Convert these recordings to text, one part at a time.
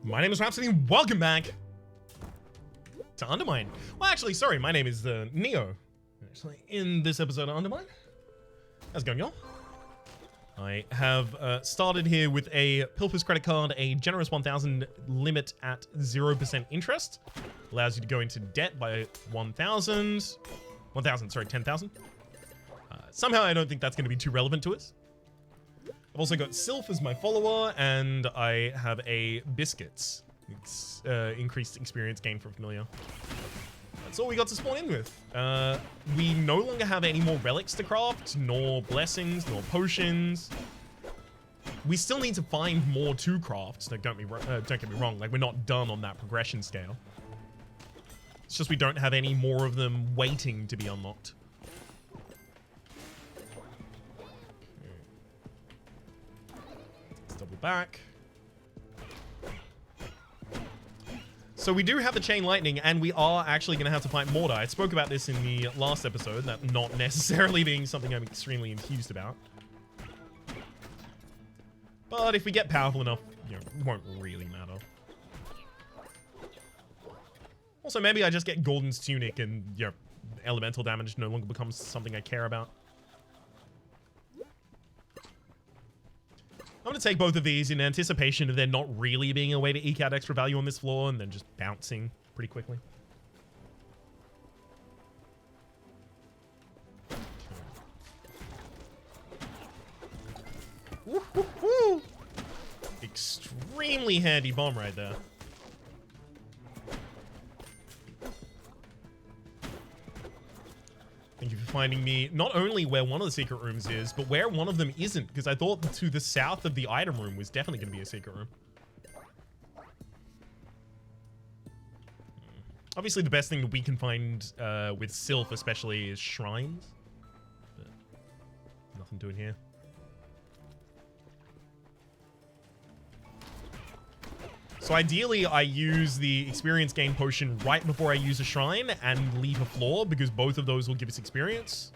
My name is Rhapsody. Welcome back to UnderMine. Well, actually, sorry, my name is Neo. Actually, in this episode of UnderMine. How's it going, y'all? I have started here with a Pilfer's credit card, a generous 1,000 limit at 0% interest. Allows you to go into debt by 10,000, sorry, 10,000. Somehow I don't think that's going to be too relevant to us. I've also got Sylph as my follower, and I have a Biscuits. It's increased experience gain from familiar. That's all we got to spawn in with. We no longer have any more relics to craft, nor blessings, nor potions. We still need to find more to craft, so don't get me wrong, like we're not done on that progression scale. It's just we don't have any more of them waiting to be unlocked. Let's double back. So we do have the Chain Lightning, and we are actually going to have to fight Mortar. I spoke about this in the last episode, that not necessarily being something I'm extremely enthused about. But if we get powerful enough, you know, it won't really matter. Also, maybe I just get Gordon's Tunic and, you know, elemental damage no longer becomes something I care about. I'm going to take both of these in anticipation of there not really being a way to eke out extra value on this floor and then just bouncing pretty quickly. Woo -hoo -hoo. Extremely handy bomb right there. Thank you for finding me not only where one of the secret rooms is, but where one of them isn't, because I thought to the south of the item room was definitely going to be a secret room. Obviously, the best thing that we can find with Sylph especially is shrines. But nothing doing here. So ideally, I use the experience gain potion right before I use a shrine and leave a floor, because both of those will give us experience.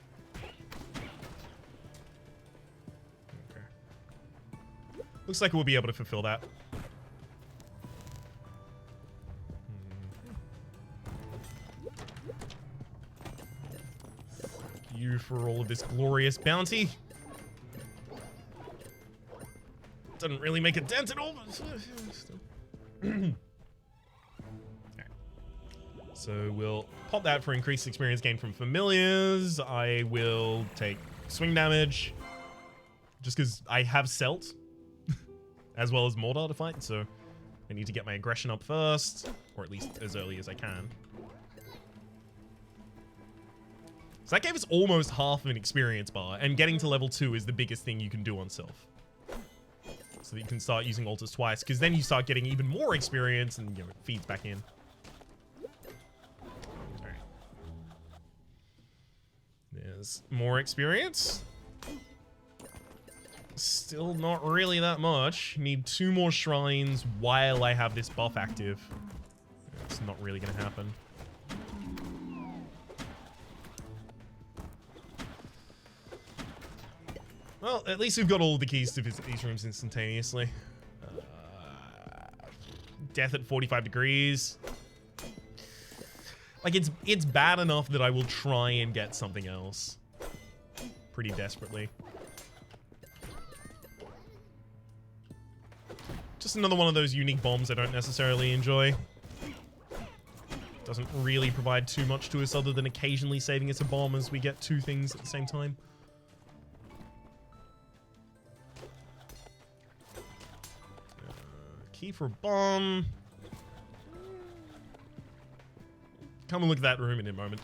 Okay. Looks like we'll be able to fulfill that. Thank you for all of this glorious bounty. Doesn't really make a dent at all, but still. Okay. So we'll pop that for increased experience gain from familiars. I will take swing damage just because I have Celt as well as Mortar to fight, so I need to get my aggression up first, or at least as early as I can. So that gave us almost half of an experience bar, and getting to level 2 is the biggest thing you can do on Sylph. So that you can start using altars twice, because then you start getting even more experience, and you know, it feeds back in. Alright. There's more experience. Still not really that much. Need 2 more shrines while I have this buff active. It's not really going to happen. Well, at least we've got all the keys to visit these rooms instantaneously. Death at 45 degrees. Like, it's bad enough that I will try and get something else. Pretty desperately. Just another one of those unique bombs I don't necessarily enjoy. Doesn't really provide too much to us other than occasionally saving us a bomb as we get 2 things at the same time. Key for a bomb. Come and look at that room in a moment.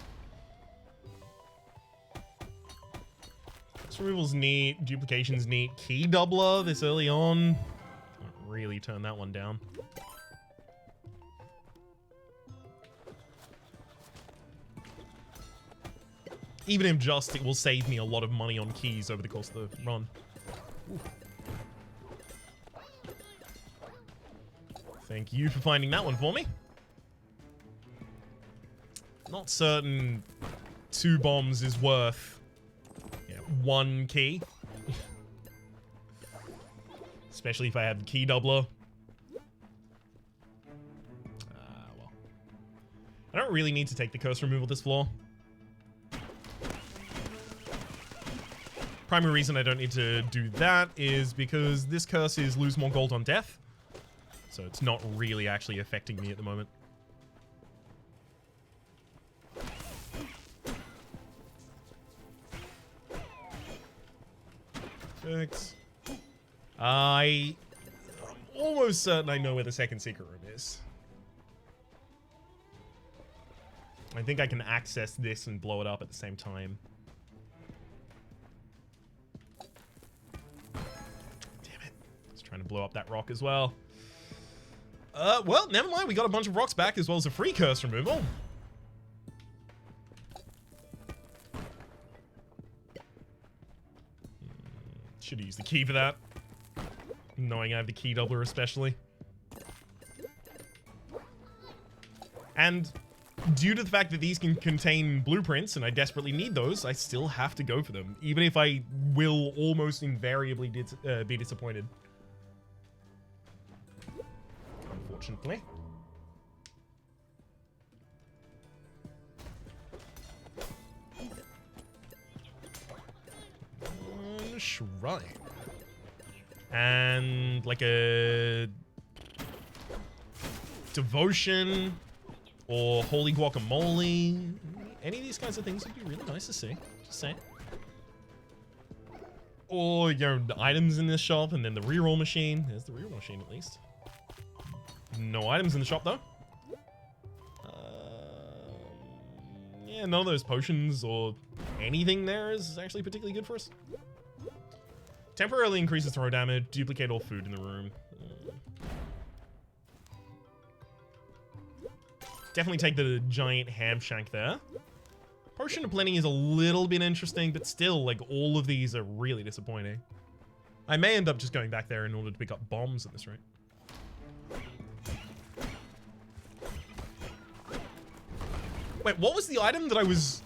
This removal's neat. Duplication's neat. Key doubler this early on. Can't really turn that one down. Even if just, it will save me a lot of money on keys over the course of the run. Ooh. Thank you for finding that one for me. Not certain 2 bombs is worth 1 key. Especially if I have the key doubler. I don't really need to take the curse removal this floor. Primary reason I don't need to do that is because this curse is lose more gold on death. So it's not really actually affecting me at the moment. Perfect. I'm almost certain I know where the second secret room is. I think I can access this and blow it up at the same time. Damn it. I was trying to blow up that rock as well. Well, never mind. We got a bunch of rocks back as well as a free curse removal. Should have used the key for that. Knowing I have the key doubler especially. And due to the fact that these can contain blueprints and I desperately need those, I still have to go for them. Even if I will almost invariably be disappointed. Unfortunately. Shrine. And like a devotion or holy guacamole. Any of these kinds of things would be really nice to see. Just saying. Or, you know, the items in this shop and then the reroll machine. There's the reroll machine at least. No items in the shop though. Yeah, none of those potions or anything there is actually particularly good for us. Temporarily increases throw damage, duplicate all food in the room. Definitely take the giant ham shank there. Potion of Plenty is a little bit interesting, but still, like, all of these are really disappointing. I may end up just going back there in order to pick up bombs at this rate. Wait, what was the item that I was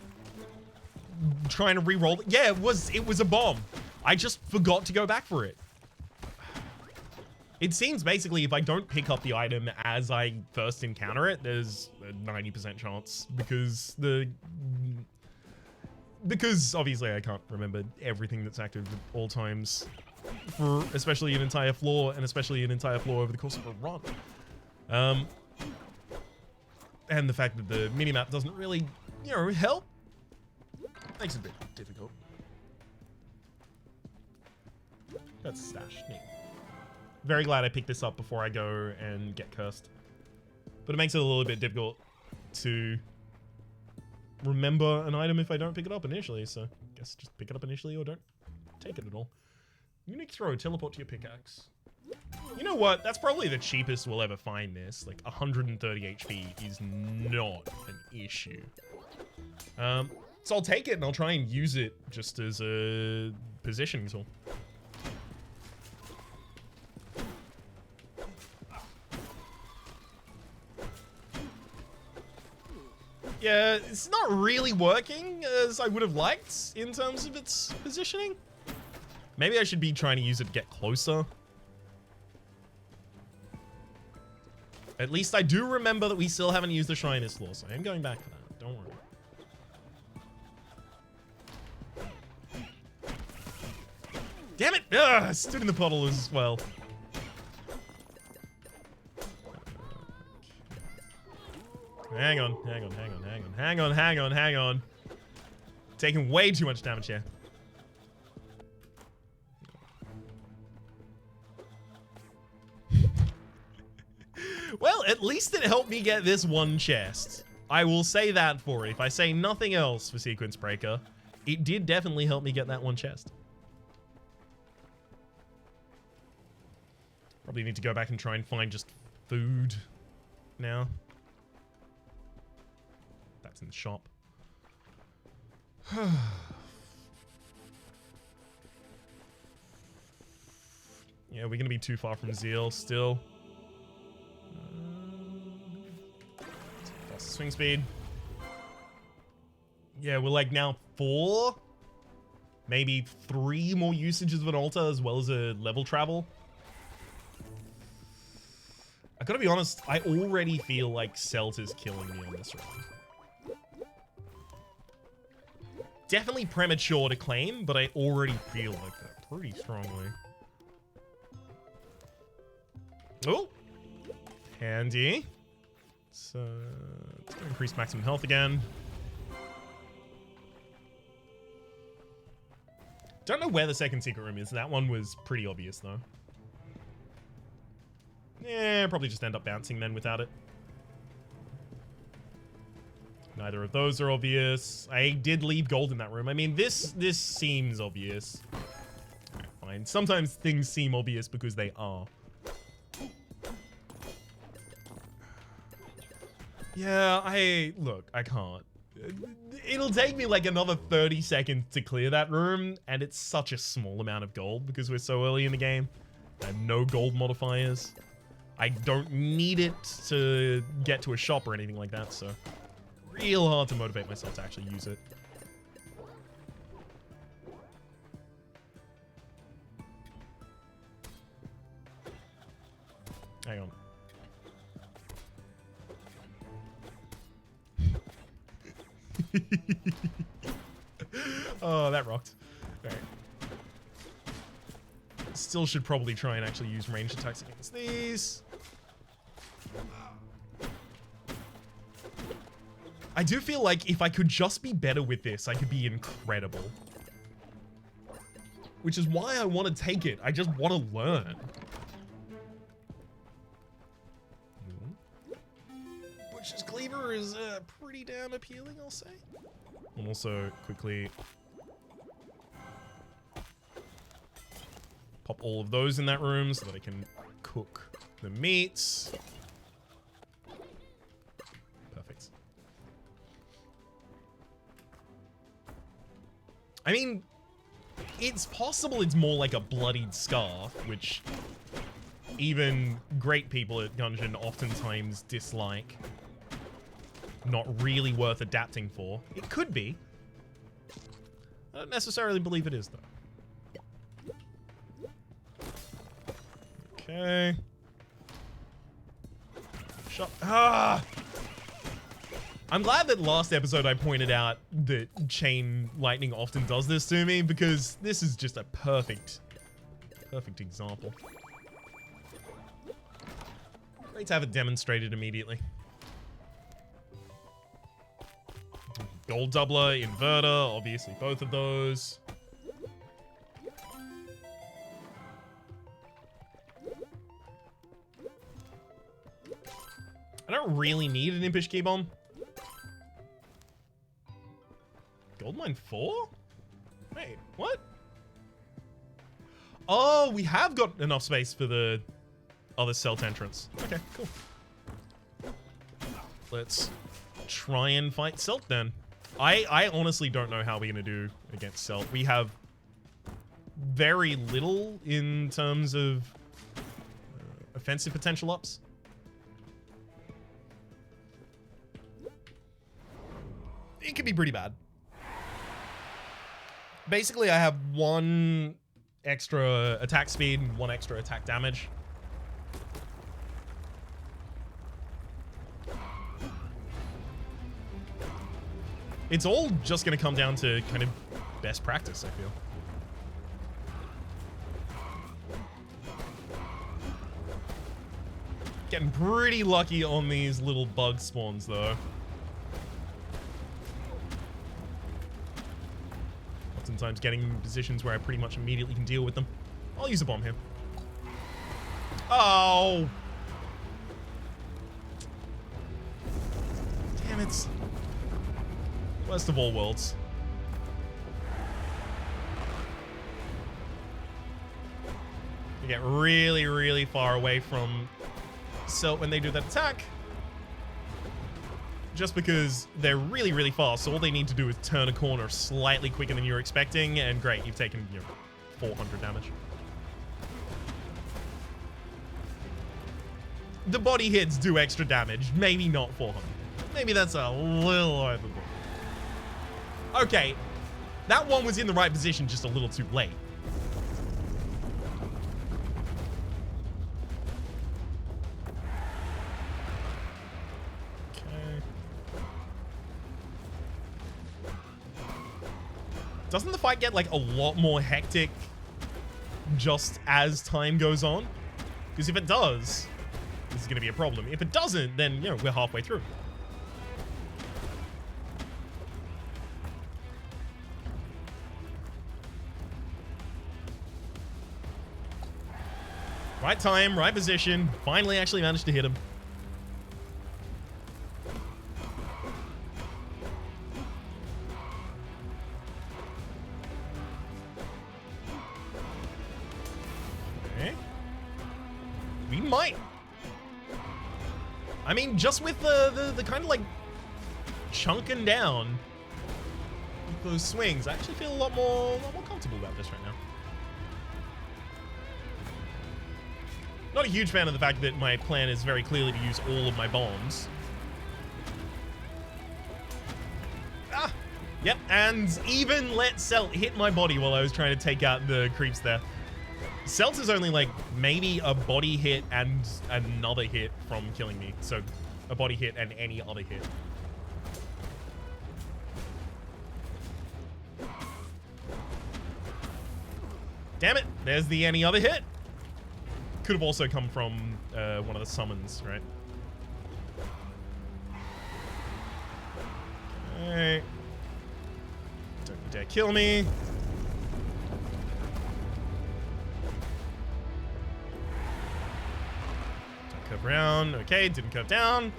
trying to re-roll? Yeah, it was a bomb. I just forgot to go back for it. It seems basically if I don't pick up the item as I first encounter it, there's a 90% chance because obviously I can't remember everything that's active at all times for especially an entire floor and especially an entire floor over the course of a run. And the fact that the minimap doesn't really, you know, help makes it a bit difficult. That's a stash. Neat. Very glad I picked this up before I go and get cursed. But it makes it a little bit difficult to remember an item if I don't pick it up initially. So I guess just pick it up initially or don't take it at all. Unique throw, teleport to your pickaxe. You know what? That's probably the cheapest we'll ever find this. Like 130 HP is not an issue. So I'll take it and I'll try and use it just as a positioning tool. Yeah, it's not really working as I would have liked in terms of its positioning. Maybe I should be trying to use it to get closer. At least I do remember that we still haven't used the shrine this floor, so I am going back for that. Don't worry. Damn it! Ugh, I stood in the puddle as well. Hang on. Taking way too much damage here. Well, at least it helped me get this one chest. I will say that for it. If I say nothing else for Sequence Breaker, it did definitely help me get that one chest. Probably need to go back and try and find just food now. That's in the shop. Yeah, we're gonna be too far from Zeal still. Faster swing speed. Yeah, we're like now 4, maybe 3 more usages of an altar as well as a level travel. I gotta be honest, I already feel like Celt is killing me on this round. Definitely premature to claim, but I already feel like that pretty strongly. Oh! Handy. So, let's go increase maximum health again. Don't know where the second secret room is. That one was pretty obvious, though. Yeah, probably just end up bouncing then without it. Neither of those are obvious. I did leave gold in that room. I mean, this seems obvious. Right, fine. Sometimes things seem obvious because they are. Yeah, look, I can't. It'll take me like another 30 seconds to clear that room, and it's such a small amount of gold because we're so early in the game. I have no gold modifiers. I don't need it to get to a shop or anything like that, so real hard to motivate myself to actually use it. Hang on. Oh, that rocked. Alright. Still should probably try and actually use ranged attacks against these. I do feel like if I could just be better with this, I could be incredible. Which is why I want to take it. I just want to learn. Butcher's Cleaver is pretty damn appealing, I'll say. And also, quickly pop all of those in that room so that I can cook the meats. Perfect. I mean, it's possible it's more like a bloodied scarf, which even great people at Gungeon oftentimes dislike. Not really worth adapting for. It could be. I don't necessarily believe it is, though. Okay. Shut. Ah! I'm glad that last episode I pointed out that chain lightning often does this to me, because this is just a perfect example. Great to have it demonstrated immediately. Gold doubler, inverter, obviously both of those. I don't really need an impish key bomb. Goldmine 4? Wait, what? Oh, we have got enough space for the other Celt entrance. Okay, cool. Let's try and fight Celt then. I honestly don't know how we're going to do against Celt. We have very little in terms of offensive potential ups. It could be pretty bad. Basically, I have 1 extra attack speed and 1 extra attack damage. It's all just going to come down to kind of best practice, I feel. Getting pretty lucky on these little bug spawns, though. Oftentimes getting in positions where I pretty much immediately can deal with them. I'll use a bomb here. Oh! Damn it. Worst of all worlds. You get really, really far away from Celt when they do that attack. Just because they're really, really fast, so all they need to do is turn a corner slightly quicker than you're expecting, and great, you've taken, 400 damage. The body hits do extra damage, maybe not 400. Maybe that's a little overboard. Okay, that one was in the right position, just a little too late. Doesn't the fight get like a lot more hectic just as time goes on? Because if it does, this is going to be a problem. If it doesn't, then, you know, we're halfway through. Right time, right position. Finally actually managed to hit him. Okay. We might. I mean, just with the kind of like chunking down those swings, I actually feel a lot more comfortable about this right now. Not a huge fan of the fact that my plan is very clearly to use all of my bombs. Ah! Yep, and even let Celt hit my body while I was trying to take out the creeps there. Celt is only like maybe a body hit and another hit from killing me. So a body hit and any other hit. Damn it, there's the any other hit. Could have also come from one of the summons, right? Okay. Don't you dare kill me. Don't curve around. Okay, didn't curve down.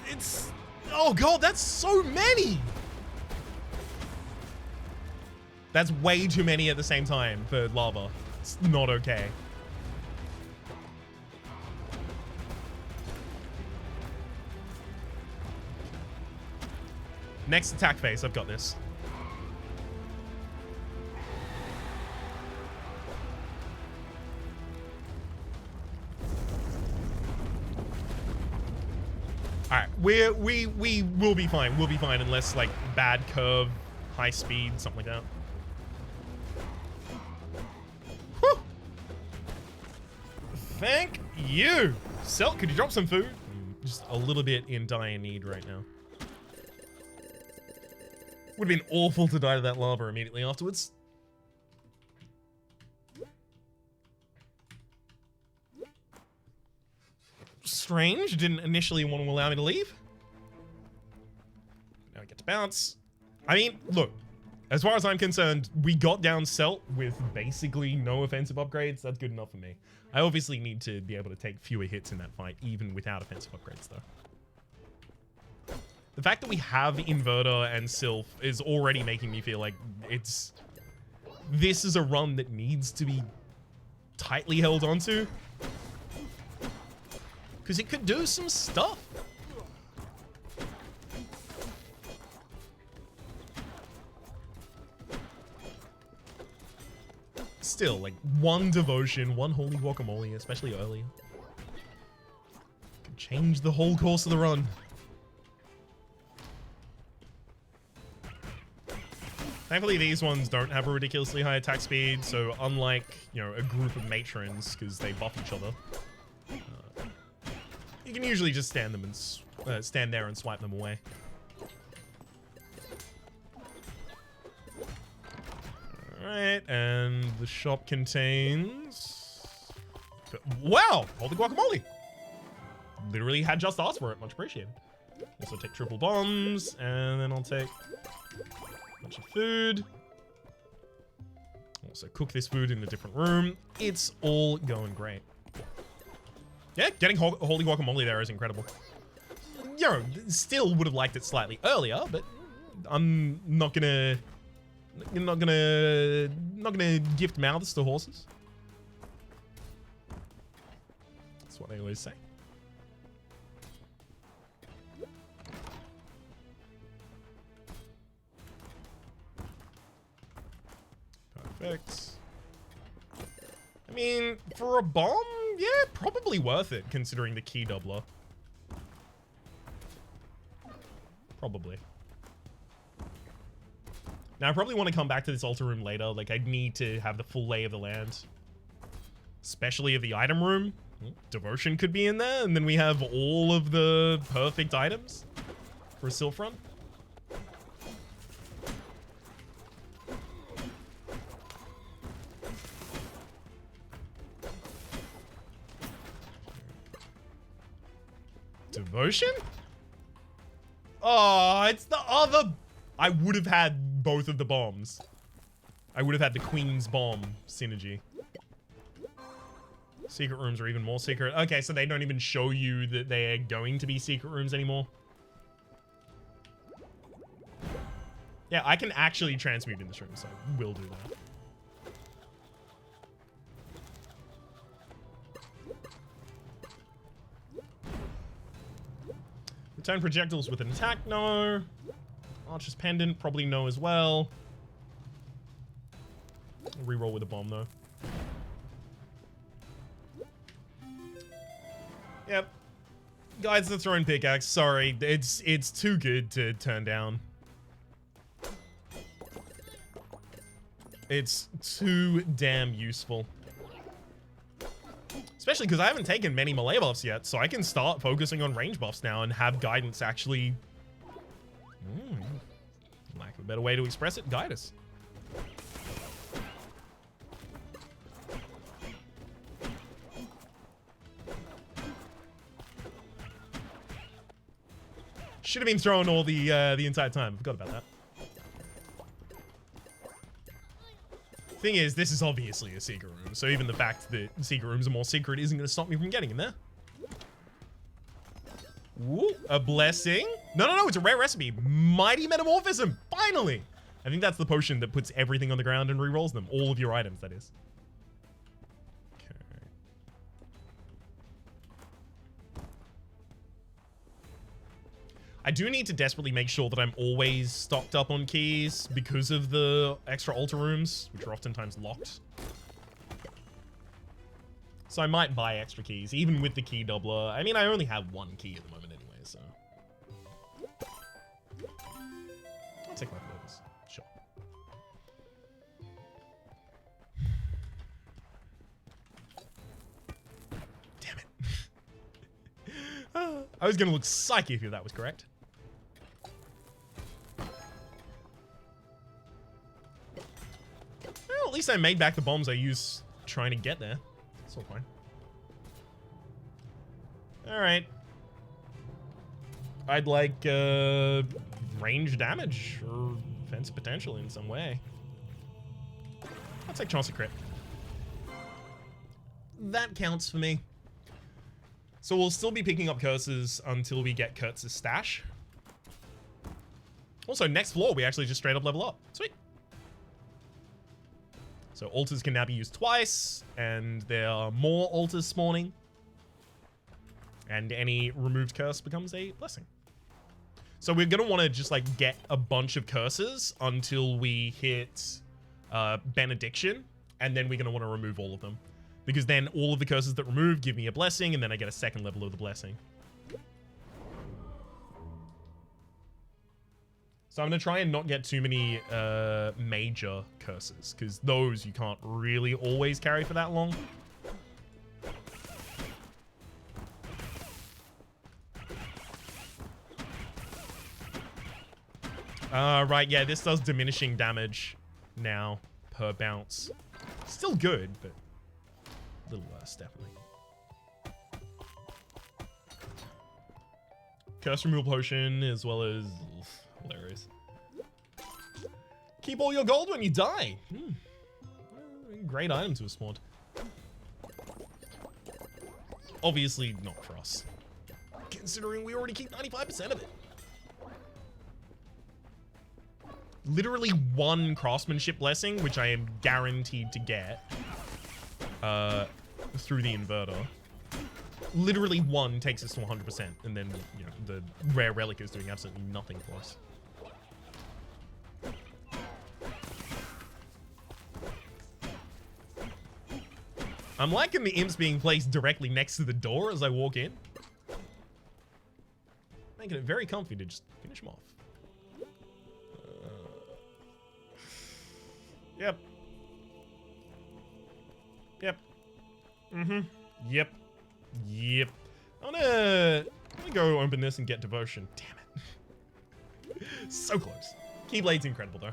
It's... Oh god, that's so many! That's way too many at the same time for lava. It's not okay. Next attack phase, I've got this. Alright, we will be fine. We'll be fine unless like bad curve, high speed, something like that. Thank you. Celt, could you drop some food? Just a little bit in dire need right now. Would have been awful to die to that lava immediately afterwards. Strange, didn't initially want to allow me to leave. Now I get to bounce. I mean, look, as far as I'm concerned, we got down Celt with basically no offensive upgrades. That's good enough for me. I obviously need to be able to take fewer hits in that fight, even without offensive upgrades, though. The fact that we have Inverter and Sylph is already making me feel like this is a run that needs to be tightly held onto. Because it could do some stuff. Still, like, one devotion, one holy guacamole, especially early, could change the whole course of the run. Thankfully, these ones don't have a ridiculously high attack speed, so unlike, you know, a group of matrons, because they buff each other, you can usually just stand there and swipe them away. Alright, and the shop contains... Wow! Holy guacamole! Literally had just asked for it. Much appreciated. Also take triple bombs, and then I'll take a bunch of food. Also cook this food in a different room. It's all going great. Yeah, getting holy guacamole there is incredible. You know, still would have liked it slightly earlier, but I'm not gonna... You're not gonna gift mouths to horses. That's what I always say. Perfect. I mean, for a bomb, yeah, probably worth it considering the key doubler. Probably. Now, I probably want to come back to this altar room later. Like, I'd need to have the full lay of the land. Especially of the item room. Devotion could be in there, and then we have all of the perfect items for a Sylph run. Devotion? Oh, it's the other. I would have had both of the bombs. I would have had the Queen's Bomb synergy. Secret rooms are even more secret. Okay, so they don't even show you that they are going to be secret rooms anymore. Yeah, I can actually transmute in this room, so I will do that. Return projectiles with an attack, no. Archer's Pendant, probably no as well. Reroll with a bomb, though. Yep. Guys, the thrown pickaxe, sorry. It's too good to turn down. It's too damn useful. Especially because I haven't taken many melee buffs yet, so I can start focusing on range buffs now and have guidance actually... lack of a better way to express it, guide us. Should have been thrown all the entire time. I forgot about that. Thing is, this is obviously a secret room, so even the fact that secret rooms are more secret isn't going to stop me from getting in there. Ooh, a blessing? No, it's a rare recipe. Mighty Metamorphism, finally! I think that's the potion that puts everything on the ground and re-rolls them. All of your items, that is. Okay. I do need to desperately make sure that I'm always stocked up on keys because of the extra altar rooms, which are oftentimes locked. So I might buy extra keys, even with the key doubler. I mean, I only have one key at the moment anyway, so. I'll take my flavors. Sure. Damn it. I was going to look psychic if that was correct. Well, at least I made back the bombs I used trying to get there. It's all fine. Alright. I'd like range damage or defense potential in some way. I'll take chance to crit. That counts for me. So we'll still be picking up curses until we get Kurtz's stash. Also, next floor, we actually just straight up level up. Sweet. So altars can now be used twice, and there are more altars spawning. And any removed curse becomes a blessing. So we're going to want to just like get a bunch of curses until we hit benediction, and then we're going to want to remove all of them. Because then all of the curses that remove give me a blessing, and then I get a second level of the blessing. So I'm going to try and not get too many major curses, because those you can't really always carry for that long. Right, yeah, this does diminishing damage now per bounce. Still good, but a little worse, definitely. Curse removal potion, as well as... hilarious. Keep all your gold when you die. Great items were spawned. Obviously not for us, considering we already keep 95% of it. Literally one craftsmanship blessing, which I am guaranteed to get through the inverter. Literally one takes us to 100%, and then, you know, the rare relic is doing absolutely nothing for us. I'm liking the imps being placed directly next to the door as I walk in. Making it very comfy to just finish them off. Yep. Yep. Yep. I'm gonna go open this and get devotion. Damn it. So close. Keyblade's incredible though.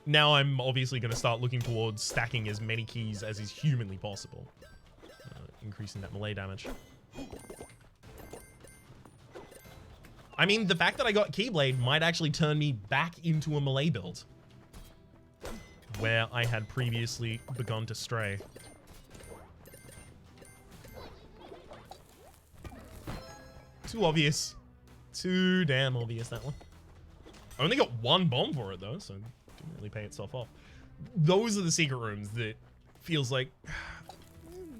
Now I'm obviously going to start looking towards stacking as many keys as is humanly possible. Increasing that melee damage. I mean, the fact that I got Keyblade might actually turn me back into a melee build, where I had previously begun to stray. Too obvious. Too damn obvious, that one. I only got one bomb for it, though, so it didn't really pay itself off. Those are the secret rooms that feels like...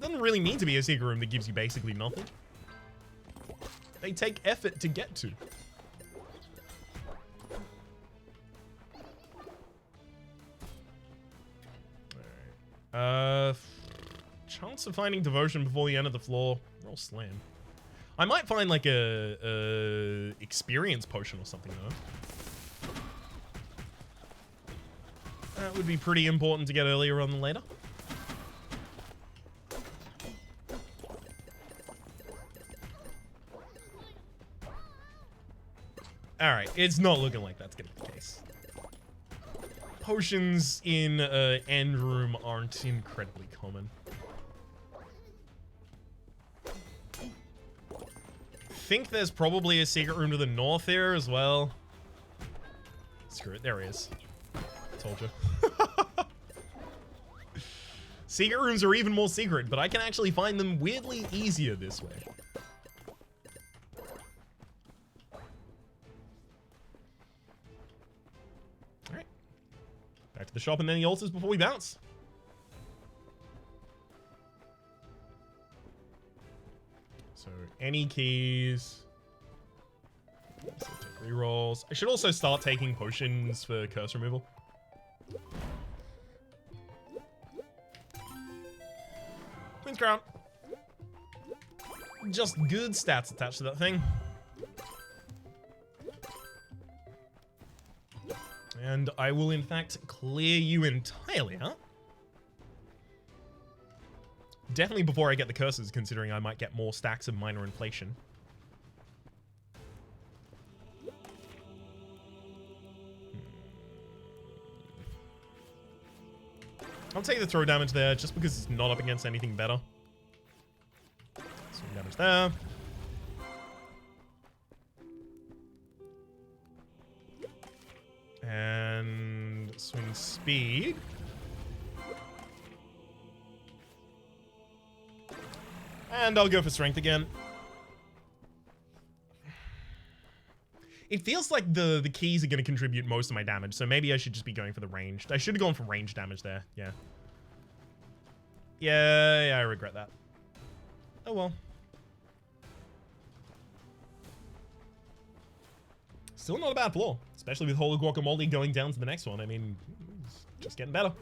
doesn't really need to be a secret room that gives you basically nothing. They take effort to get to. Alright. Chance of finding devotion before the end of the floor. Roll slam. I might find like a experience potion or something though. That would be pretty important to get earlier rather than later. Alright, it's not looking like that's gonna be the case. Potions in end room aren't incredibly common. Think there's probably a secret room to the north here as well. Screw it, there he is. Told you. Secret rooms are even more secret, but I can actually find them weirdly easier this way. Alright. Back to the shop and then the altars before we bounce. So, any keys. So take rerolls. I should also start taking potions for curse removal. Queen's Crown. Just good stats attached to that thing. And I will, in fact, clear you entirely out. Definitely before I get the curses, considering I might get more stacks of minor inflation. I'll take the throw damage there, just because it's not up against anything better. Swing damage there. And swing speed. And I'll go for strength again. It feels like the keys are going to contribute most of my damage, so maybe I should just be going for the ranged. I should have gone for range damage there, yeah. Yeah, I regret that. Oh well. Still not a bad floor, especially with Holy Guacamole going down to the next one. I mean, it's just getting better.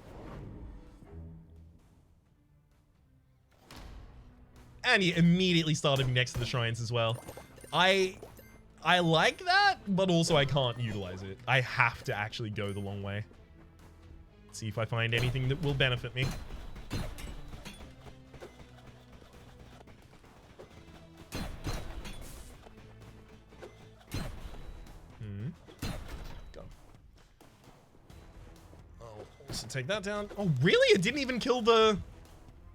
And he immediately started me next to the shrines as well. I like that, but also I can't utilize it. I have to actually go the long way. Let's see if I find anything that will benefit me. Go. I'll also take that down. Oh, really? It didn't even kill the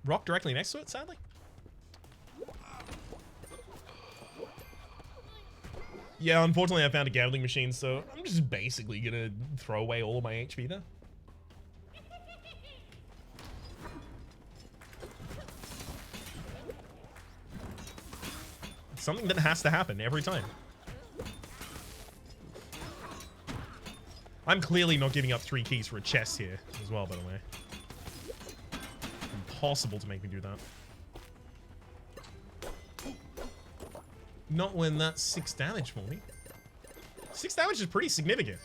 rock directly next to it, sadly. Yeah, unfortunately I found a gambling machine, so I'm just basically gonna throw away all of my HP there. It's something that has to happen every time. I'm clearly not giving up 3 keys for a chest here as well, by the way. Impossible to make me do that. Not when that's 6 damage for me. 6 damage is pretty significant.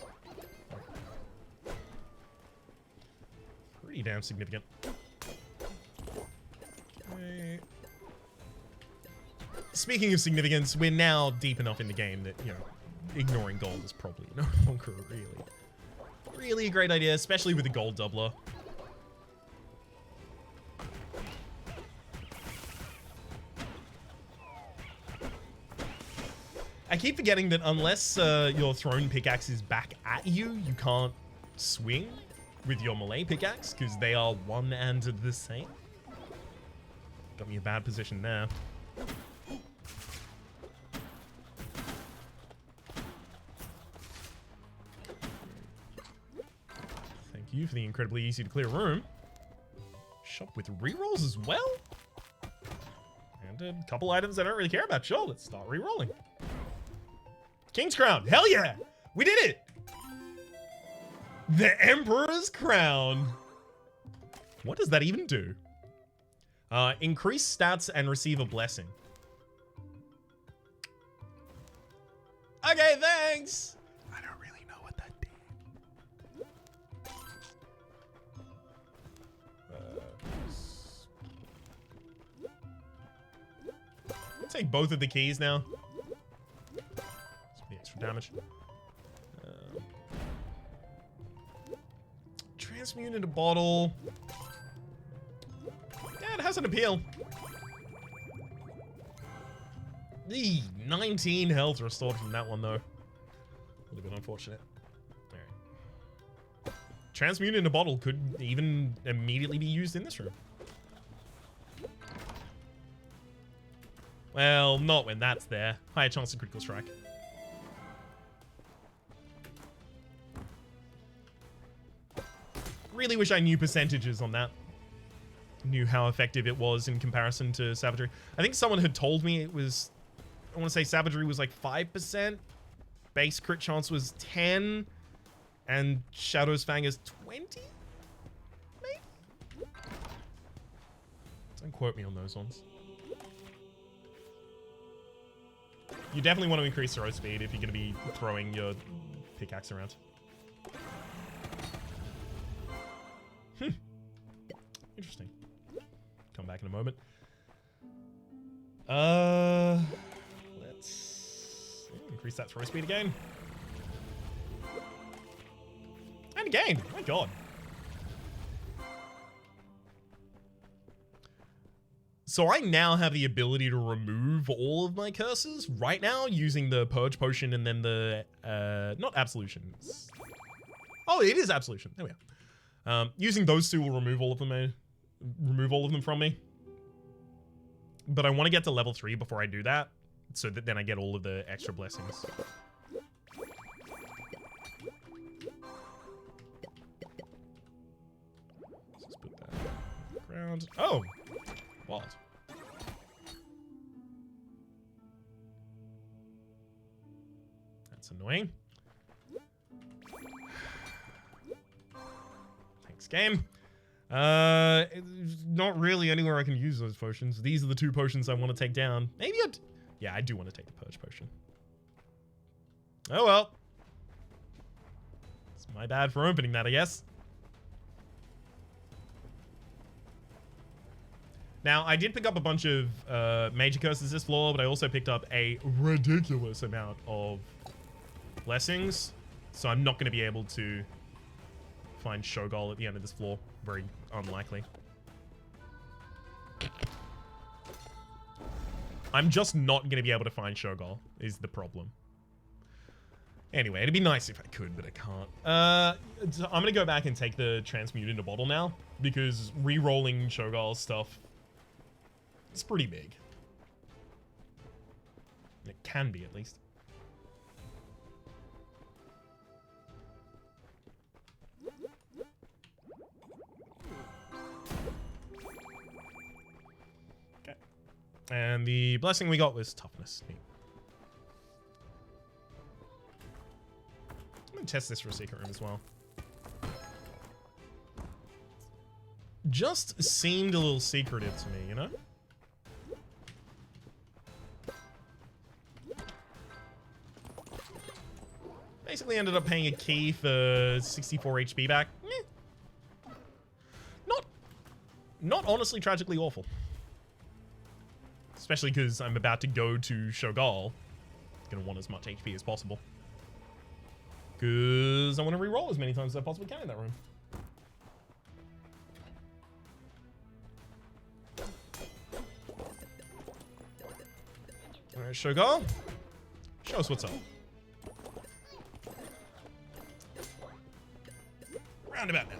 Pretty damn significant. Okay. Speaking of significance, we're now deep enough in the game that, you know, ignoring gold is probably no longer really a great idea, especially with the gold doubler. I keep forgetting that unless your thrown pickaxe is back at you, you can't swing with your melee pickaxe because they are one and the same. Got me a bad position there. Thank you for the incredibly easy to clear room. Shop with rerolls as well? And a couple items I don't really care about. Sure, let's start rerolling. King's Crown. Hell yeah! We did it! The Emperor's Crown. What does that even do? Increase stats and receive a blessing. Okay, thanks! I don't really know what that did. I'll take both of the keys now. The extra damage. Transmute into bottle. Yeah, it has an appeal. The 19 health restored from that one, though. A little bit unfortunate. Alright. Transmute into bottle could even immediately be used in this room. Well, not when that's there. Higher chance of critical strike. Really wish I knew percentages on that. Knew how effective it was in comparison to savagery. I think someone had told me it was, I want to say savagery was like 5%. Base crit chance was 10. And Shadow's Fang is 20? Maybe? Don't quote me on those ones. You definitely want to increase throw speed if you're going to be throwing your pickaxe around. Interesting. Come back in a moment. Let's increase that throw speed again. And again. My god. So I now have the ability to remove all of my curses right now using the Purge Potion and then the, not Absolutions. Oh, it is Absolution. There we are. Using those two will remove all of them from me. But I want to get to level 3 before I do that, so that then I get all of the extra blessings. Let's just put that on the ground. Oh! What? That's annoying. Thanks, game. Not really anywhere I can use those potions. These are the 2 potions I want to take down. Maybe yeah, I do want to take the Purge Potion. Oh well. It's my bad for opening that, I guess. Now, I did pick up a bunch of major curses this floor, but I also picked up a ridiculous amount of blessings. So I'm not going to be able to find Shogal at the end of this floor. Very unlikely. I'm just not going to be able to find Shogal, is the problem. Anyway, it'd be nice if I could, but I can't. So I'm going to go back and take the Transmute into bottle now, because re-rolling Shogal stuff, it's pretty big. It can be, at least. And the blessing we got was toughness. Neat. I'm gonna test this for a secret room as well. Just seemed a little secretive to me, you know? Basically ended up paying a key for 64 HP back. Not honestly tragically awful. Especially because I'm about to go to Shogal. Gonna want as much HP as possible. Because I want to reroll as many times as I possibly can in that room. Alright, Shogal. Show us what's up. Roundabout now.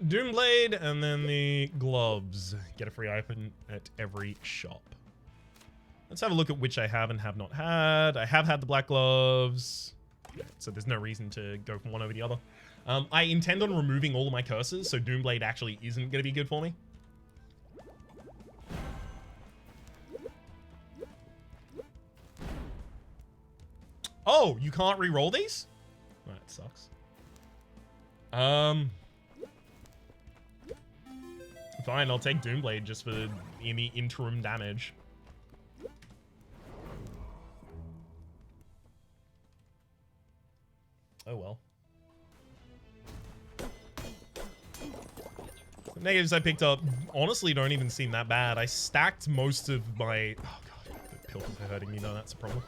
Doomblade and then the gloves. Get a free item at every shop. Let's have a look at which I have and have not had. I have had the black gloves, so there's no reason to go from one over the other. I intend on removing all of my curses, so Doomblade actually isn't going to be good for me. Oh, you can't re-roll these? That sucks. Fine, I'll take Doomblade just for any interim damage. Oh well. The negatives I picked up honestly don't even seem that bad. I stacked most of my... Oh god, the pills are hurting me though, that's a problem.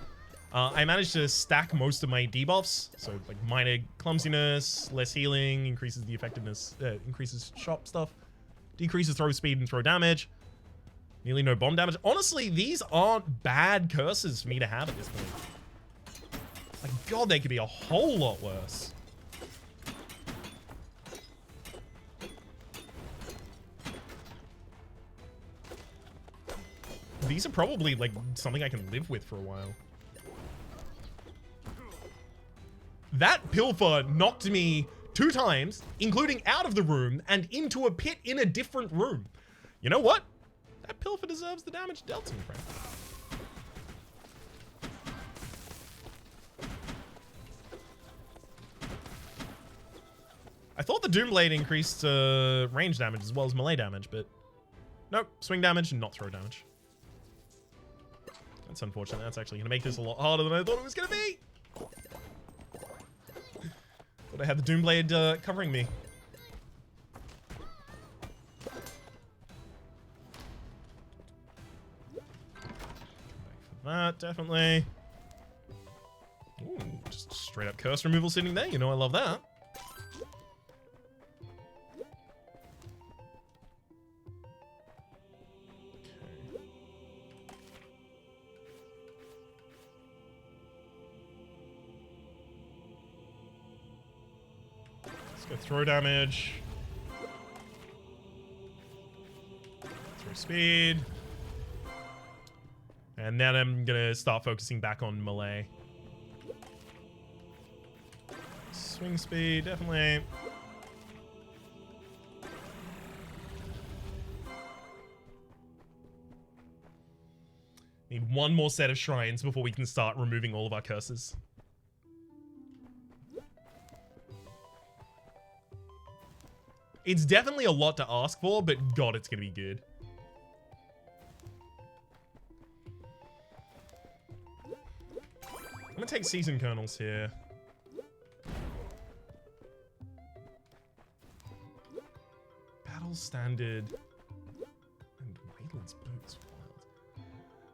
I managed to stack most of my debuffs, so like minor clumsiness, less healing, increases the effectiveness, increases shop stuff. Decreases throw speed and throw damage. Nearly no bomb damage. Honestly, these aren't bad curses for me to have at this point. Like, god, they could be a whole lot worse. These are probably, like, something I can live with for a while. That Pilfer knocked me 2 times, including out of the room and into a pit in a different room. You know what? That Pilfer deserves the damage dealt to him, friend. I thought the Doomblade increased range damage as well as melee damage, but nope, swing damage and not throw damage. That's unfortunate. That's actually going to make this a lot harder than I thought it was going to be. Thought I had the Doomblade covering me. Come back for that, definitely. Ooh, just straight up curse removal sitting there. You know I love that. Let's go throw damage. Throw speed. And then I'm gonna start focusing back on melee. Swing speed, definitely. Need one more set of shrines before we can start removing all of our curses. It's definitely a lot to ask for, but god, it's gonna be good. I'm gonna take season kernels here. Battle standard and Wayland's boots. Wild.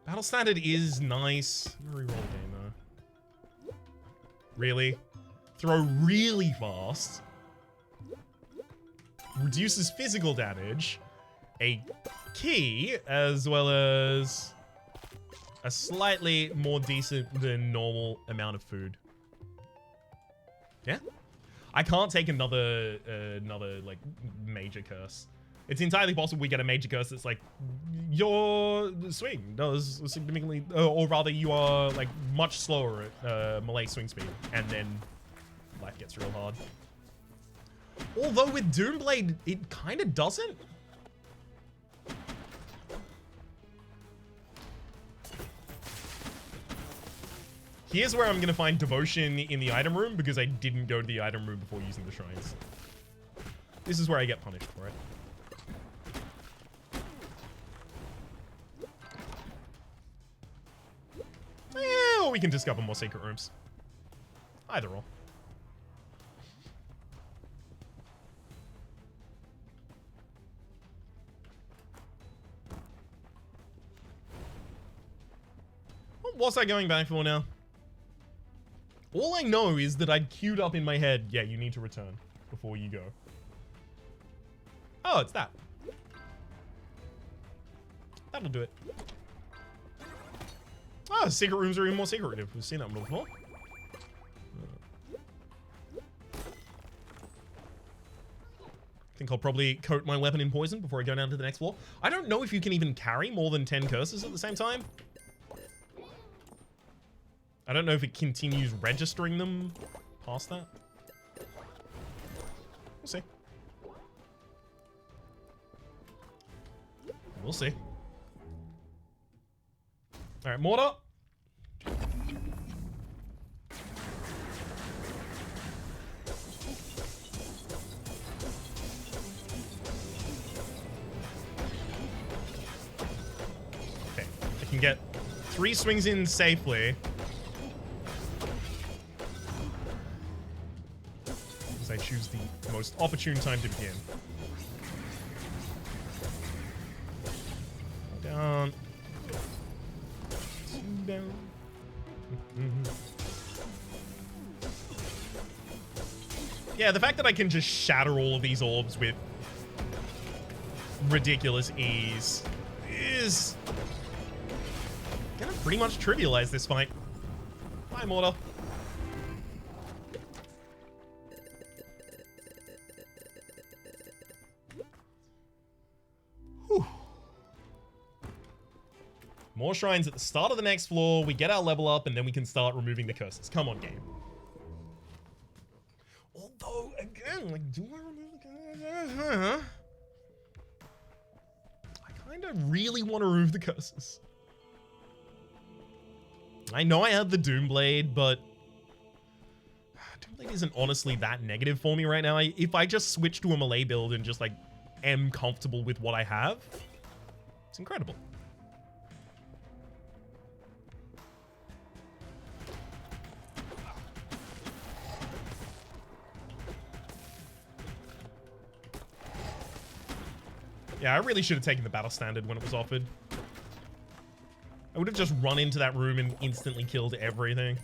Battle standard is nice. I'm gonna reroll a game though. Really? Throw really fast. Reduces physical damage, a key, as well as a slightly more decent than normal amount of food. Yeah, I can't take another like major curse. It's entirely possible we get a major curse that's like your swing does significantly, or rather you are like much slower at melee swing speed, and then life gets real hard. Although with Doomblade, it kind of doesn't. Here's where I'm going to find devotion in the item room because I didn't go to the item room before using the shrines. This is where I get punished for it. Yeah, or we can discover more secret rooms. Either or. What's I going back for now? All I know is that I'd queued up in my head, yeah, you need to return before you go. Oh, it's that. That'll That'll do it. Ah, secret rooms are even more secretive. We've seen that one before. I think I'll probably coat my weapon in poison before I go down to the next floor. I don't know if you can even carry more than 10 curses at the same time. I don't know if it continues registering them past that. We'll see. We'll see. All right, mortar. Okay, I can get 3 swings in safely. As I choose the most opportune time to begin. Down. Down. Yeah, the fact that I can just shatter all of these orbs with ridiculous ease is gonna pretty much trivialize this fight. Bye, Mortar. More shrines at the start of the next floor. We get our level up, and then we can start removing the curses. Come on, game. Although, again, like, do I remove the curses? I kind of really want to remove the curses. I know I have the Doomblade, but Doomblade isn't honestly that negative for me right now. If I just switch to a melee build and just, like, am comfortable with what I have, it's incredible. Yeah, I really should have taken the battle standard when it was offered. I would have just run into that room and instantly killed everything.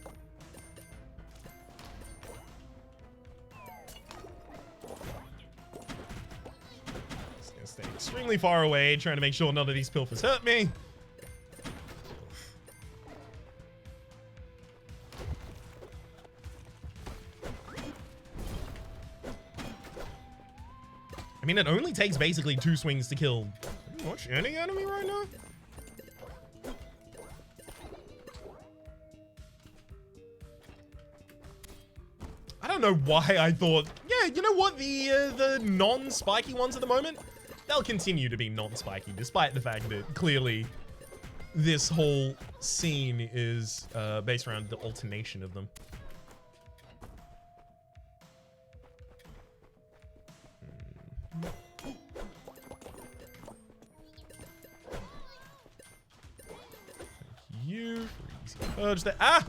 Just gonna stay extremely far away, trying to make sure none of these pilfers hurt me. I mean, it only takes basically 2 swings to kill pretty much any enemy right now. I don't know why I thought, yeah, you know what, the non-spiky ones at the moment, they'll continue to be non-spiky, despite the fact that clearly this whole scene is based around the alternation of them. You purge that. Ah!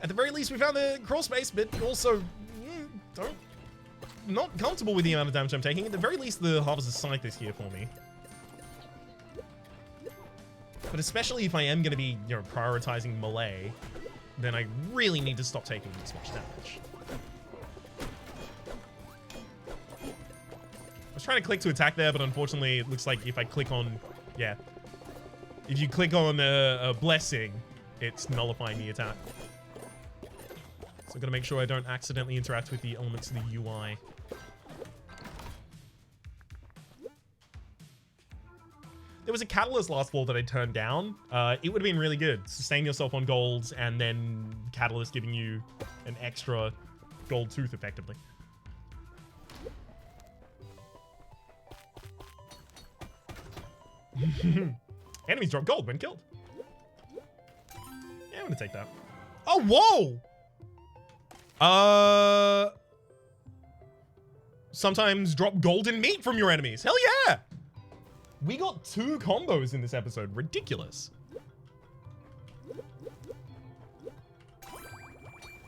At the very least, we found the crawl space, but also not comfortable with the amount of damage I'm taking. At the very least, the Harvester's Scythe is here for me. But especially if I am going to be, you know, prioritizing melee, then I really need to stop taking this much damage. I was trying to click to attack there, but unfortunately, it looks like if I click on, yeah, if you click on a blessing, it's nullifying the attack. So I've got to make sure I don't accidentally interact with the elements of the UI. There was a catalyst last floor that I turned down. It would have been really good. Sustain yourself on golds and then catalyst giving you an extra gold tooth effectively. Enemies drop gold when killed. Yeah, I'm gonna take that. Oh, whoa! Sometimes drop golden meat from your enemies. Hell yeah! We got 2 combos in this episode. Ridiculous.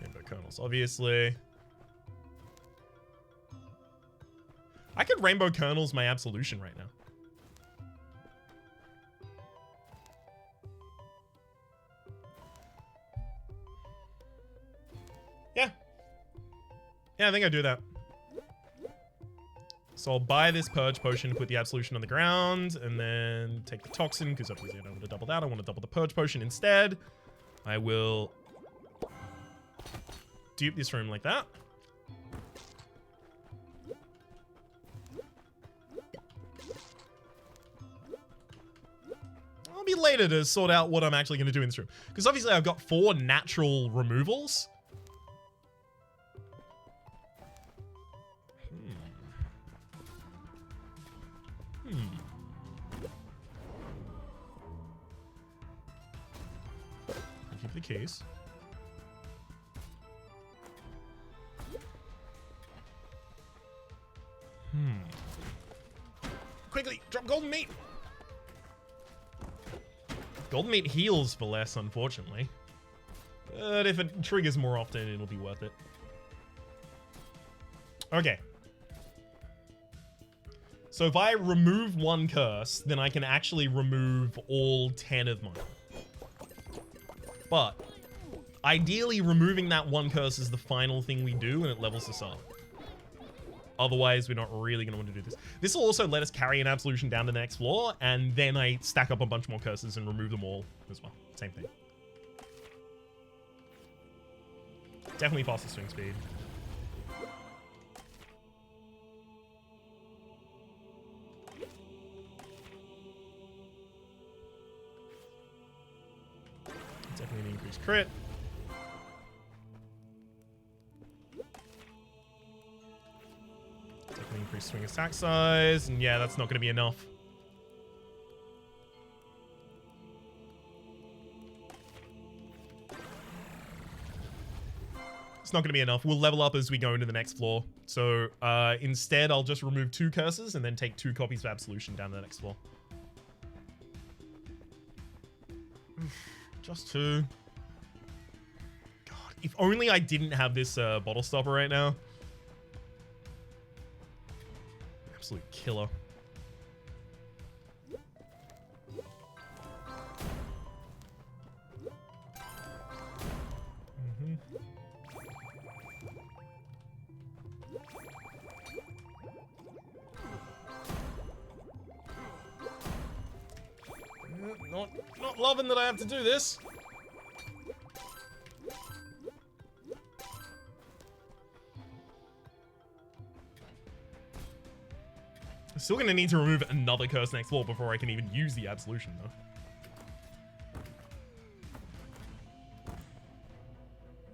Rainbow kernels, obviously. I could rainbow kernels my absolution right now. Yeah. Yeah, I think I do that. So I'll buy this Purge Potion, put the Absolution on the ground, and then take the Toxin, because obviously I don't want to double that. I want to double the Purge Potion instead. I will dupe this room like that. I'll be later to sort out what I'm actually going to do in this room. Because obviously I've got 4 natural removals. Keep the case. Quickly, drop golden meat. Golden meat heals for less, unfortunately. But if it triggers more often, it'll be worth it. Okay. So if I remove 1 curse, then I can actually remove all 10 of mine. But ideally, removing that 1 curse is the final thing we do, and it levels us up. Otherwise, we're not really going to want to do this. This will also let us carry an Absolution down to the next floor, and then I stack up a bunch more curses and remove them all as well. Same thing. Definitely faster swing speed. Definitely an increased crit. Definitely increased swing attack size. And yeah, that's not going to be enough. It's not going to be enough. We'll level up as we go into the next floor. So instead, I'll just remove 2 curses and then take 2 copies of Absolution down to the next floor. Just 2. God, if only I didn't have this bottle stopper right now. Absolute killer. Not loving that I have to do this. I'm still gonna need to remove another curse next floor before I can even use the Absolution, though.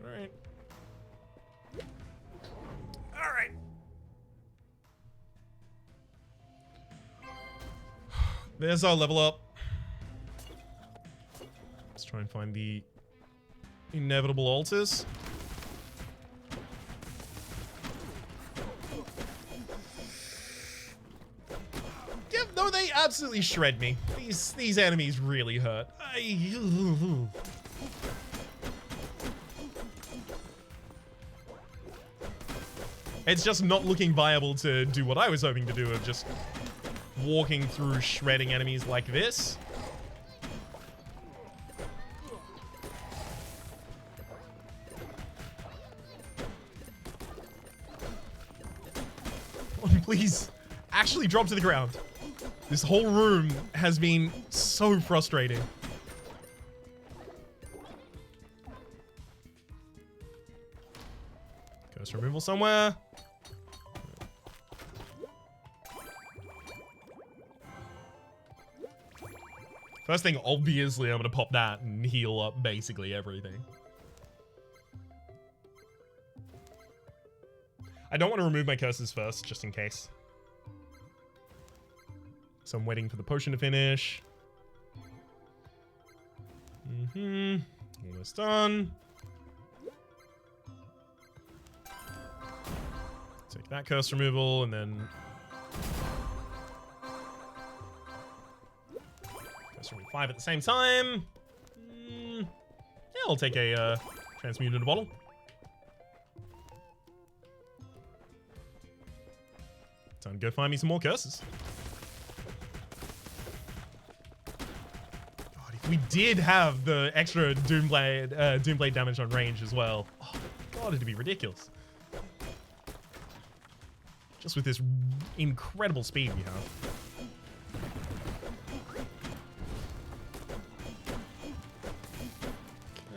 Alright. Alright. There's our level up. Let's try and find the inevitable altars. Yeah, no, they absolutely shred me. These enemies really hurt. It's just not looking viable to do what I was hoping to do of just walking through shredding enemies like this. Please, actually drop to the ground. This whole room has been so frustrating. Curse removal somewhere. First thing, obviously, I'm gonna pop that and heal up basically everything. I don't want to remove my curses first, just in case. So I'm waiting for the potion to finish. Almost done. Take that curse removal, and then... curse removal 5 at the same time. Yeah, I'll take a transmuted bottle. Time to go find me some more curses. God, if we did have the extra Doomblade damage on range as well, oh God, it'd be ridiculous. Just with this incredible speed we have.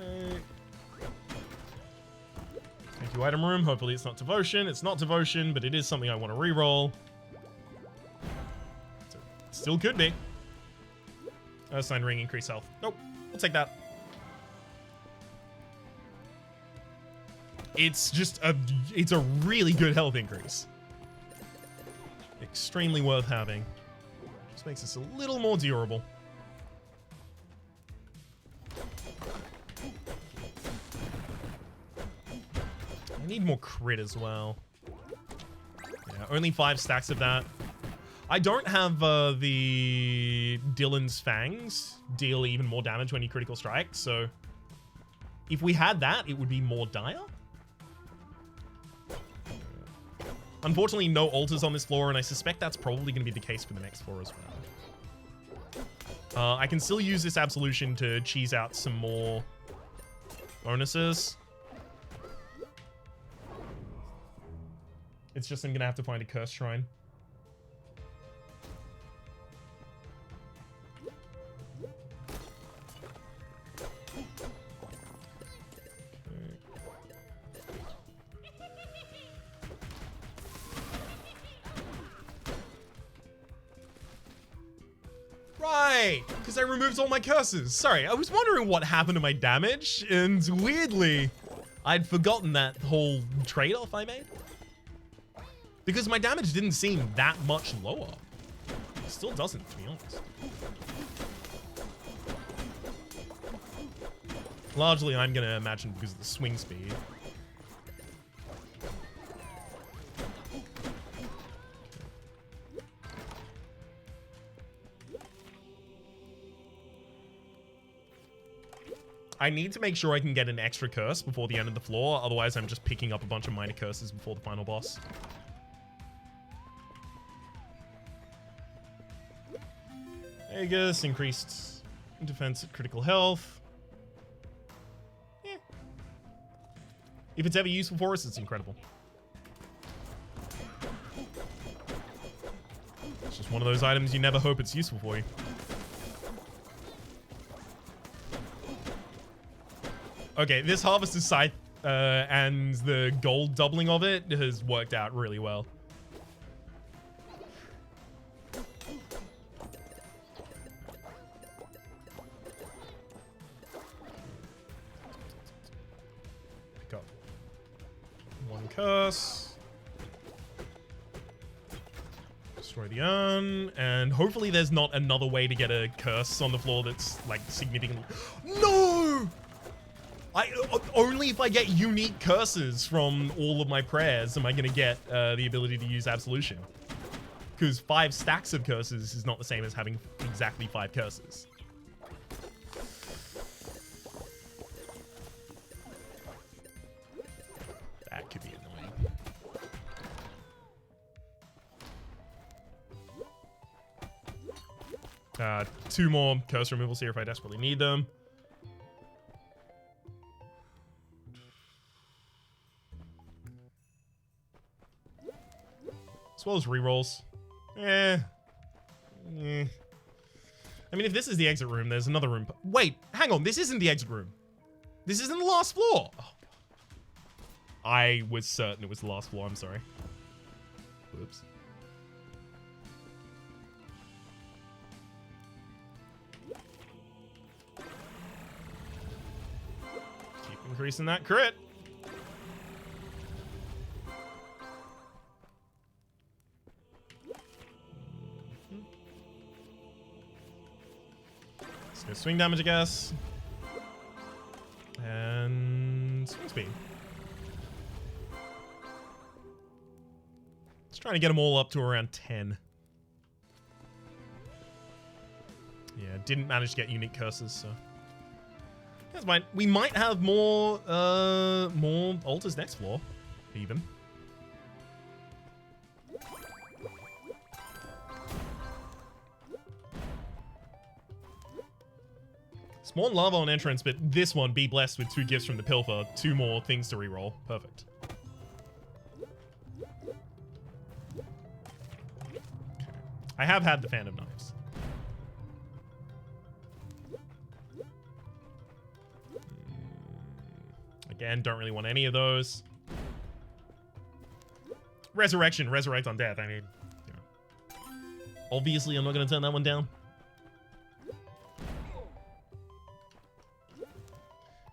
Okay. Thank you, item room. Hopefully it's not devotion. It's not devotion, but it is something I want to reroll. So, still could be. Sign ring, increase health. Nope. We'll take that. It's a really good health increase. Extremely worth having. Just makes us a little more durable. I need more crit as well. Yeah, only 5 stacks of that. I don't have the Dylan's Fangs deal even more damage when you critical strike, so if we had that, it would be more dire. Unfortunately, no altars on this floor, and I suspect that's probably going to be the case for the next floor as well. I can still use this absolution to cheese out some more bonuses. It's just I'm going to have to find a curse shrine. Right, because I removed all my curses. Sorry, I was wondering what happened to my damage, and weirdly, I'd forgotten that whole trade-off I made. Because my damage didn't seem that much lower. It still doesn't, to be honest. Largely, I'm going to imagine because of the swing speed. I need to make sure I can get an extra curse before the end of the floor, otherwise I'm just picking up a bunch of minor curses before the final boss. Aegis, increased defense at critical health. Yeah. If it's ever useful for us, it's incredible. It's just one of those items you never hope it's useful for you. Okay, this Harvester's Scythe and the gold doubling of it has worked out really well. Pick up 1 curse. Destroy the urn. And hopefully there's not another way to get a curse on the floor that's like significantly... No! Only if I get unique curses from all of my prayers am I going to get the ability to use Absolution. Because 5 stacks of curses is not the same as having exactly 5 curses. That could be annoying. 2 more curse removals here if I desperately need them. As well as rerolls. I mean, if this is the exit room, there's another room. Wait, hang on. This isn't the exit room. This isn't the last floor. Oh. I was certain it was the last floor. I'm sorry. Whoops. Keep increasing that crit. Let's go swing damage, I guess. And swing speed. Just trying to get them all up to around 10. Yeah, didn't manage to get unique curses, so that's fine. We might have more altars next floor, even. Spawn lava on entrance, but this one, be blessed with 2 gifts from the Pilfer. 2 more things to reroll. Perfect. I have had the fan of knives. Again, don't really want any of those. Resurrection, resurrect on death. I mean, you know. Obviously, I'm not going to turn that one down.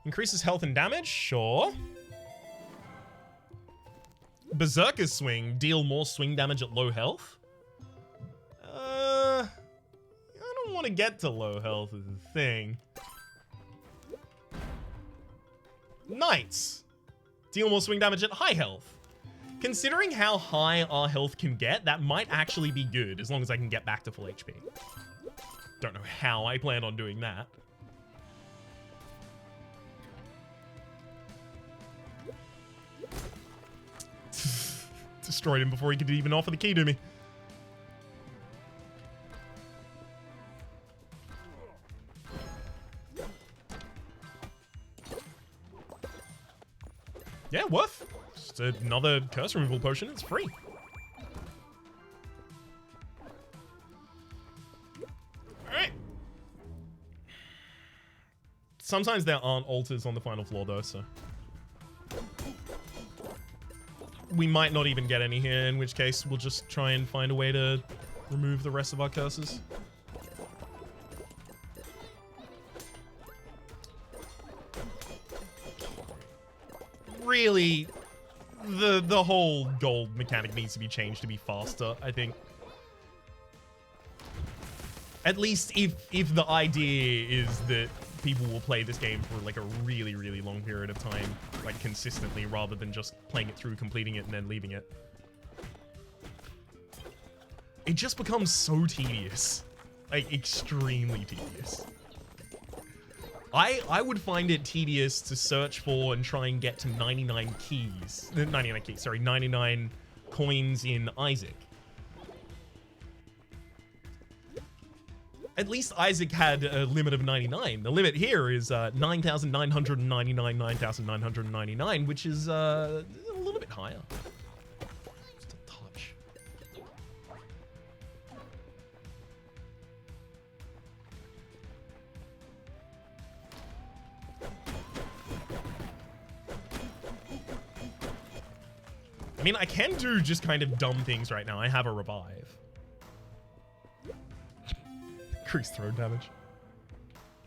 Increases health and damage? Sure. Berserker's swing. Deal more swing damage at low health? I don't want to get to low health is the thing. Knights. Deal more swing damage at high health. Considering how high our health can get, that might actually be good as long as I can get back to full HP. Don't know how I plan on doing that. Destroyed him before he could even offer the key to me. Yeah, worth. Just another curse removal potion. It's free. Alright. Sometimes there aren't altars on the final floor, though, so... we might not even get any here, in which case we'll just try and find a way to remove the rest of our curses. Really, the whole gold mechanic needs to be changed to be faster, I think. At least if the idea is that people will play this game for like a really, really long period of time, like consistently, rather than just playing it through, completing it, and then leaving it. It just becomes so tedious. Like, extremely tedious. I would find it tedious to search for and try and get to 99 keys. 99 keys, sorry, 99 coins in Isaac. At least Isaac had a limit of 99. The limit here is 9,999, 9,999, which is a little bit higher. Just a touch. I mean, I can do just kind of dumb things right now. I have a revive. Increased throw damage.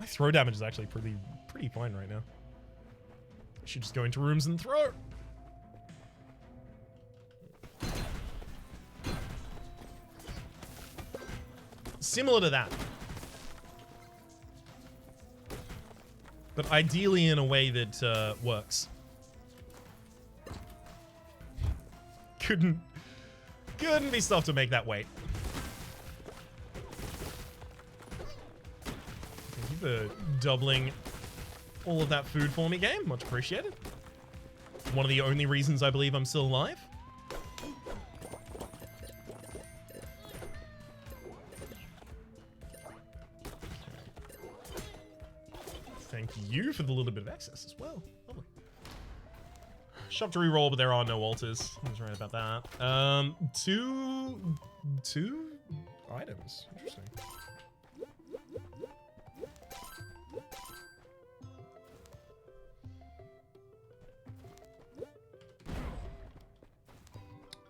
My throw damage is actually pretty fine right now. I should just go into rooms and throw. Similar to that. But ideally in a way that works. Couldn't be stuff to make that wait. Thank you for doubling all of that food for me, game. Much appreciated. One of the only reasons I believe I'm still alive. Thank you for the little bit of excess as well. Lovely. Shop to reroll, but there are no altars. I was right about that. Two items. Interesting.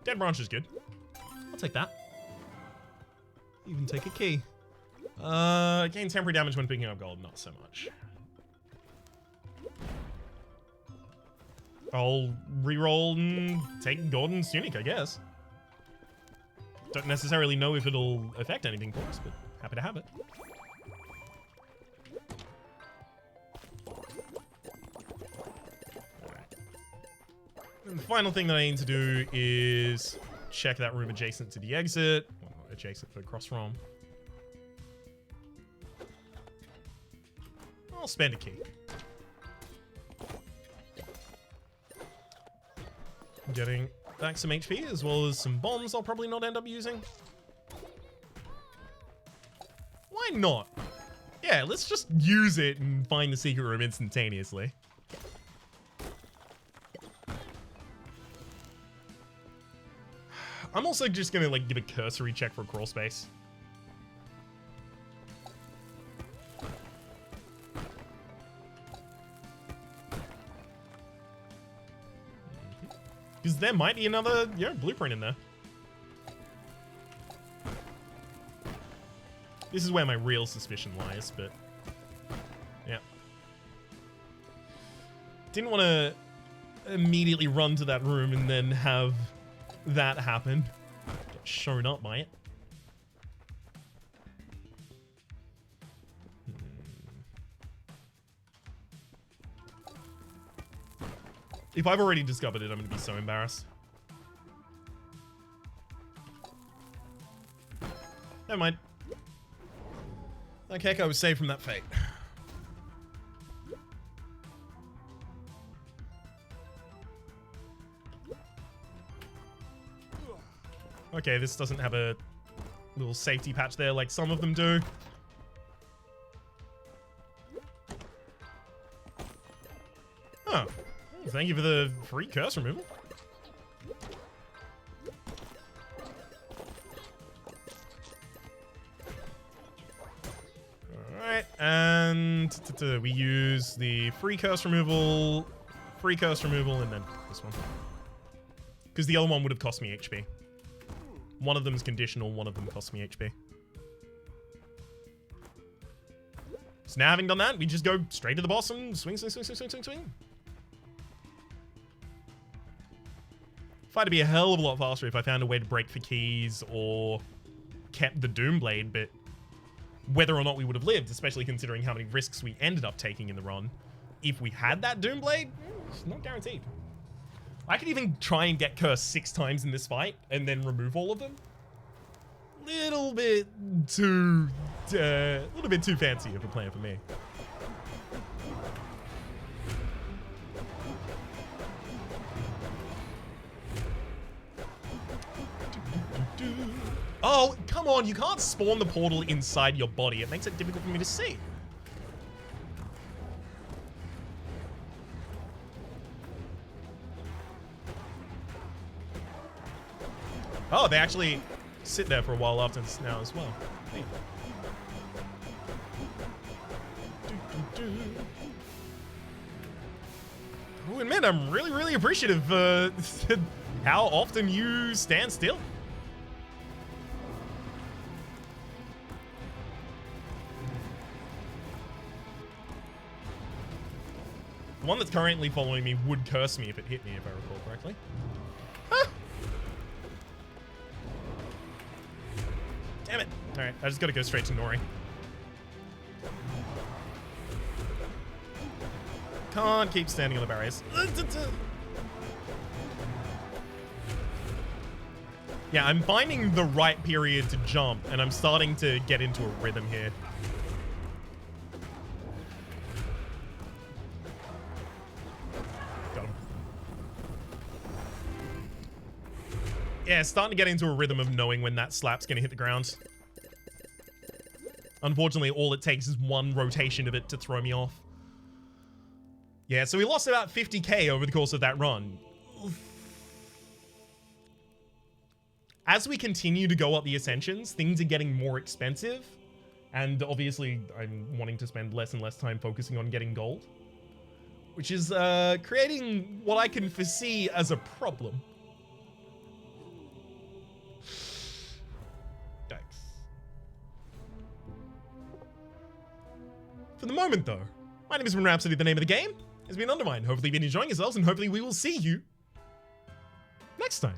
Dead branch is good. I'll take that. Even take a key. Gain temporary damage when picking up gold. Not so much. I'll reroll and take Gordon's Tunic, I guess. Don't necessarily know if it'll affect anything for us, but happy to have it. Alright. And the final thing that I need to do is check that room adjacent to the exit. Well, not adjacent, but across from. I'll spend a key. Getting back some HP as well as some bombs I'll probably not end up using. Why not? Yeah, let's just use it and find the secret room instantaneously. I'm also just gonna like give a cursory check for crawl space. Because there might be another, blueprint in there. This is where my real suspicion lies, but yeah. Didn't want to immediately run to that room and then have that happen. Get shown up by it. If I've already discovered it, I'm going to be so embarrassed. Never mind. Like heck, I was saved from that fate. Okay, this doesn't have a little safety patch there like some of them do. Oh, thank you for the free curse removal. Alright, and we use the free curse removal, and then this one. Because the other one would have cost me HP. One of them's conditional, one of them costs me HP. So now having done that, we just go straight to the boss and swing. Fight'd be a hell of a lot faster if I found a way to break for keys or kept the Doomblade, but whether or not we would have lived, especially considering how many risks we ended up taking in the run, if we had that Doomblade, it's not guaranteed. I could even try and get cursed 6 times in this fight and then remove all of them. Little bit too fancy of a plan for me. Oh, come on, you can't spawn the portal inside your body. It makes it difficult for me to see. Oh, they actually sit there for a while after now as well. Hey. I will admit, I'm really appreciative how often you stand still. The one that's currently following me would curse me if it hit me, if I recall correctly. Huh. Damn it. Alright, I just gotta go straight to Nori. Can't keep standing on the barriers. Yeah, I'm finding the right period to jump, and I'm starting to get into a rhythm here. Got him. Yeah, starting to get into a rhythm of knowing when that slap's gonna hit the ground. Unfortunately, all it takes is one rotation of it to throw me off. Yeah, so we lost about 50k over the course of that run. As we continue to go up the ascensions, things are getting more expensive. And obviously, I'm wanting to spend less and less time focusing on getting gold. Which is creating what I can foresee as a problem. Thanks. For the moment, though, my name is Rhapsody, the name of the game has been UnderMine. Hopefully you've been enjoying yourselves, and hopefully we will see you next time.